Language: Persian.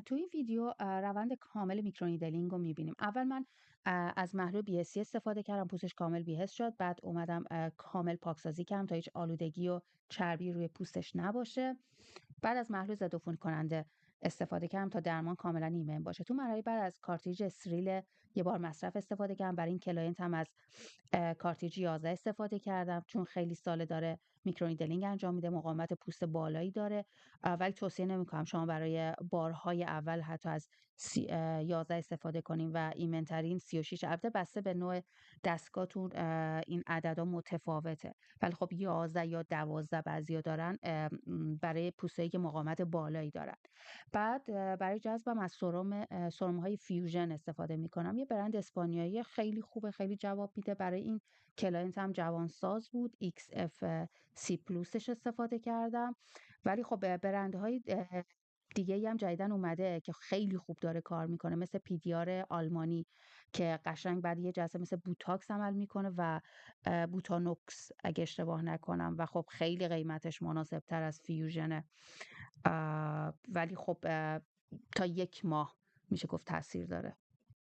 توی این ویدیو روند کامل میکرونیدلینگ رو می‌بینیم. اول من از محلول BSC استفاده کردم، پوستش کامل بی‌حس شد. بعد اومدم کامل پاکسازی کردم تا هیچ آلودگی و چربی روی پوستش نباشه. بعد از محلول ضدعفونی کننده استفاده کردم تا درمان کاملا ایمن باشه. تو مرحله بعد از کارتریج استریل یه بار مصرف استفاده کردم. برای این کلاینت هم از کارتریج 11 استفاده کردم، چون خیلی ساله داره میکرونیدلینگ انجام میده، مقاومت پوست بالایی داره. ولی توصیه نمی‌کنم شما برای بارهای اول حتی از 11 استفاده کنیم و ایمن‌ترین 36. البته بسته به نوع دستگاهتون این عددا متفاوته، ولی خب 11 یا 12 بعضیا دارن برای پوستایی که مقاومت بالایی دارن. بعد برای جذبم از سرم‌های فیوژن استفاده می‌کنم. یه برند اسپانیایی خیلی خوبه، خیلی جواب میده. برای این کلاینت هم جوانساز بود، XFC پلوسش استفاده کردم. ولی خب برندهای دیگه‌ای هم جدیدن اومده که خیلی خوب داره کار میکنه، مثل پیدیار آلمانی که قشنگ بعد یه جلسه مثل بوتاکس عمل میکنه و بوتانوکس اگه اشتباه نکنم، و خب خیلی قیمتش مناسب تر از فیوژنه. ولی خب تا 1 ماه میشه گفت تاثیر داره.